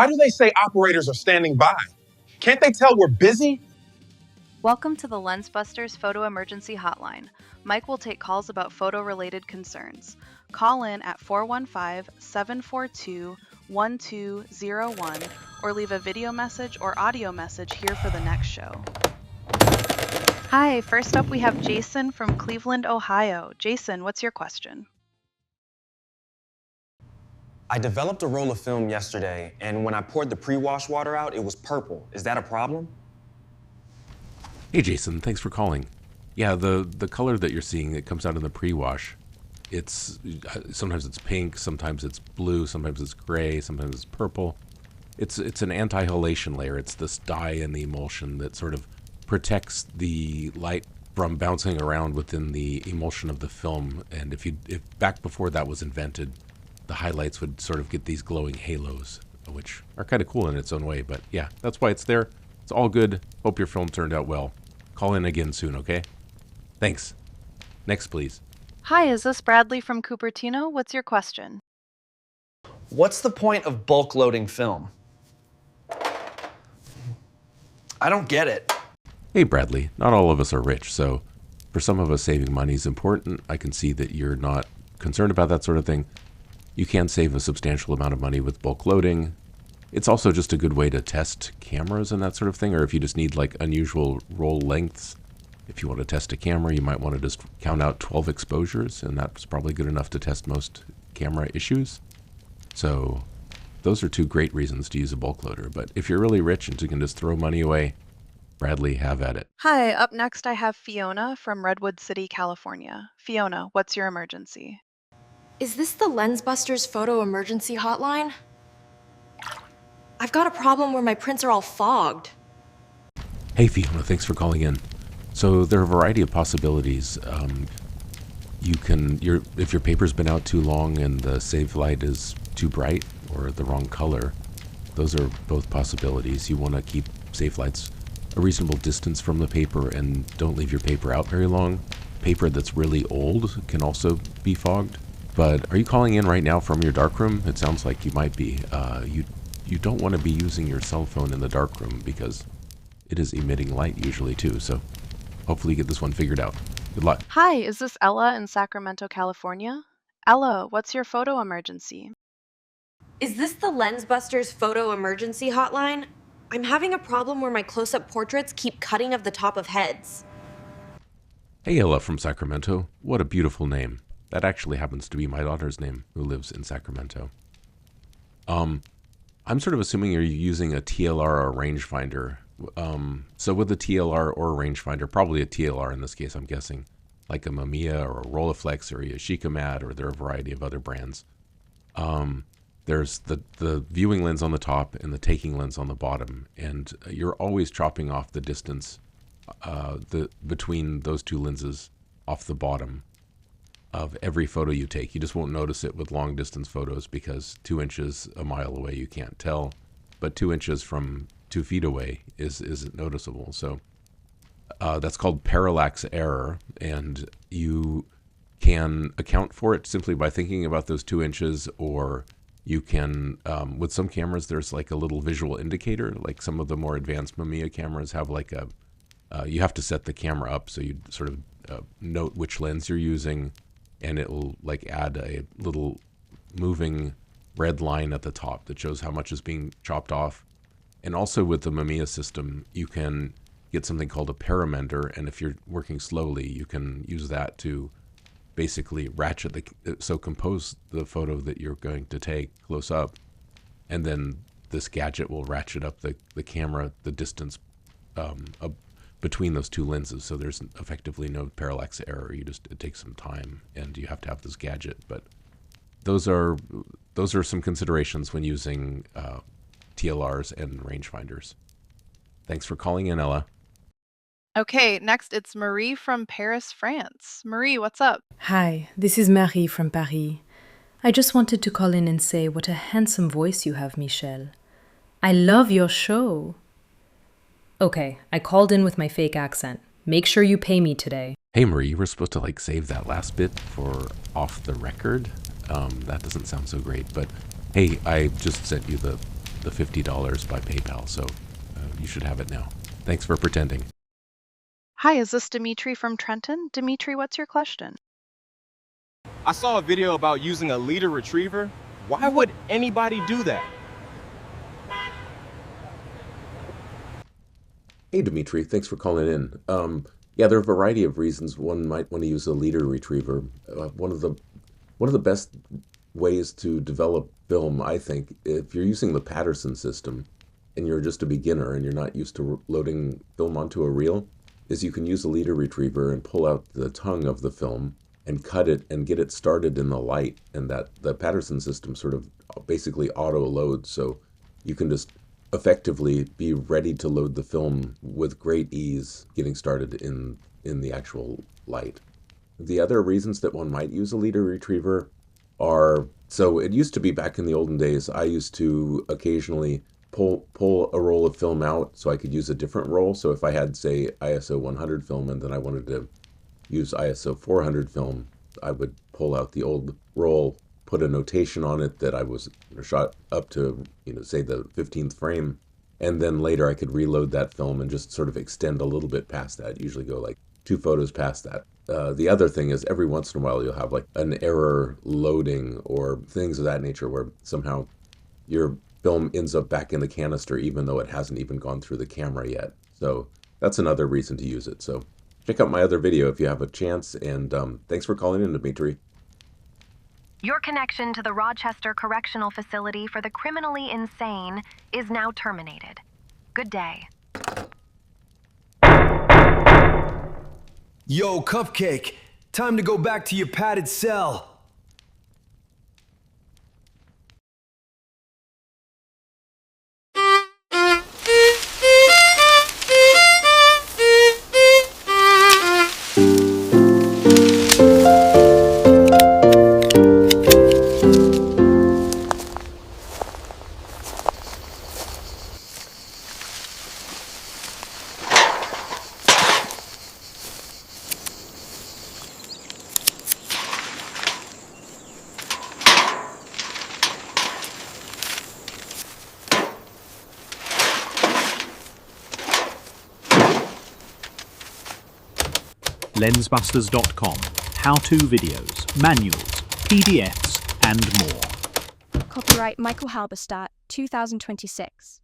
Why do they say operators are standing by? Can't they tell we're busy? Welcome to the Lensbusters Photo Emergency Hotline. Mike will take calls about photo-related concerns. Call in at 415-742-1201 or leave a video message or audio message here for the next show. Hi, first up we have Jason from Cleveland, Ohio. Jason, what's your question? I developed a roll of film yesterday, and when I poured the pre-wash water out, it was purple. Is that a problem? Hey Jason, thanks for calling. Yeah, the color that you're seeing that comes out in the pre-wash, it's sometimes it's pink, sometimes it's blue, sometimes it's gray, sometimes it's purple. It's an anti-halation layer. It's this dye in the emulsion that sort of protects the light from bouncing around within the emulsion of the film. And if back before that was invented, the highlights would sort of get these glowing halos, which are kind of cool in its own way. But yeah, that's why it's there. It's all good. Hope your film turned out well. Call in again soon, okay? Thanks. Next, please. Hi, is this Bradley from Cupertino? What's your question? What's the point of bulk loading film? I don't get it. Hey Bradley, not all of us are rich, so for some of us saving money is important. I can see that you're not concerned about that sort of thing. You can save a substantial amount of money with bulk loading. It's also just a good way to test cameras and that sort of thing, or if you just need like unusual roll lengths. If you want to test a camera, you might want to just count out 12 exposures, and that's probably good enough to test most camera issues. So those are two great reasons to use a bulk loader. But if you're really rich and you can just throw money away, Bradley, have at it. Hi, up next I have Fiona from Redwood City, California. Fiona, what's your emergency? Is this the Lensbusters Photo Emergency Hotline? I've got a problem where my prints are all fogged. Hey Fiona, thanks for calling in. So there are a variety of possibilities. If your paper's been out too long and the Safelight is too bright or the wrong color, those are both possibilities. You want to keep Safelights a reasonable distance from the paper and don't leave your paper out very long. Paper that's really old can also be fogged. But are you calling in right now from your darkroom? It sounds like you might be. You don't want to be using your cell phone in the darkroom because it is emitting light usually too. So hopefully you get this one figured out. Good luck. Hi, is this Ella in Sacramento, California? Ella, what's your photo emergency? Is this the Lensbusters Photo Emergency Hotline? I'm having a problem where my close-up portraits keep cutting of the top of heads. Hey Ella from Sacramento. What a beautiful name. That actually happens to be my daughter's name, who lives in Sacramento. I'm sort of assuming you're using a TLR or a rangefinder. So with a TLR or a rangefinder, probably a TLR in this case, I'm guessing, like a Mamiya or a Rolleiflex or a Yashica Mat, or there are a variety of other brands. There's the viewing lens on the top and the taking lens on the bottom, and you're always chopping off the distance between those two lenses off the bottom of every photo you take. You just won't notice it with long distance photos because 2 inches a mile away you can't tell, but 2 inches from 2 feet away is noticeable. So that's called parallax error, and you can account for it simply by thinking about those 2 inches, or you can, with some cameras, there's like a little visual indicator. Like some of the more advanced Mamiya cameras have like you have to set the camera up so you sort of note which lens you're using, and it will like add a little moving red line at the top that shows how much is being chopped off. And also with the Mamiya system, you can get something called a paramender, and if you're working slowly, you can use that to basically ratchet so compose the photo that you're going to take close up, and then this gadget will ratchet up the camera, the distance between those two lenses, so there's effectively no parallax error. It takes some time, and you have to have this gadget. But those are some considerations when using TLRs and rangefinders. Thanks for calling in, Ella. Okay, next it's Marie from Paris, France. Marie, what's up? Hi, this is Marie from Paris. I just wanted to call in and say what a handsome voice you have, Michel. I love your show. Okay, I called in with my fake accent. Make sure you pay me today. Hey Marie, you were supposed to like save that last bit for off the record. That doesn't sound so great, but hey, I just sent you the the $50 by PayPal, so you should have it now. Thanks for pretending. Hi, is this Dimitri from Trenton? Dimitri, what's your question? I saw a video about using a leader retriever. Why would anybody do that? Hey, Dimitri, thanks for calling in. Yeah, there are a variety of reasons one might want to use a leader retriever. One of the best ways to develop film, I think, if you're using the Patterson system and you're just a beginner and you're not used to loading film onto a reel, is you can use a leader retriever and pull out the tongue of the film and cut it and get it started in the light, and that the Patterson system sort of basically auto loads, so you can just effectively be ready to load the film with great ease getting started in the actual light. The other reasons that one might use a leader retriever are, so it used to be back in the olden days, I used to occasionally pull a roll of film out so I could use a different roll. So if I had, say, ISO 100 film and then I wanted to use ISO 400 film, I would pull out the old roll, put a notation on it that I was shot up to, say the 15th frame, and then later I could reload that film and just sort of extend a little bit past that, usually go like 2 photos past that. The other thing is every once in a while you'll have like an error loading or things of that nature where somehow your film ends up back in the canister even though it hasn't even gone through the camera yet. So that's another reason to use it. So check out my other video if you have a chance, and thanks for calling in, Dimitri. Your connection to the Rochester Correctional Facility for the Criminally Insane is now terminated. Good day. Yo, Cupcake, time to go back to your padded cell. Lensbusters.com. How-to videos, manuals, PDFs, and more. Copyright Michael Halberstadt, 2026.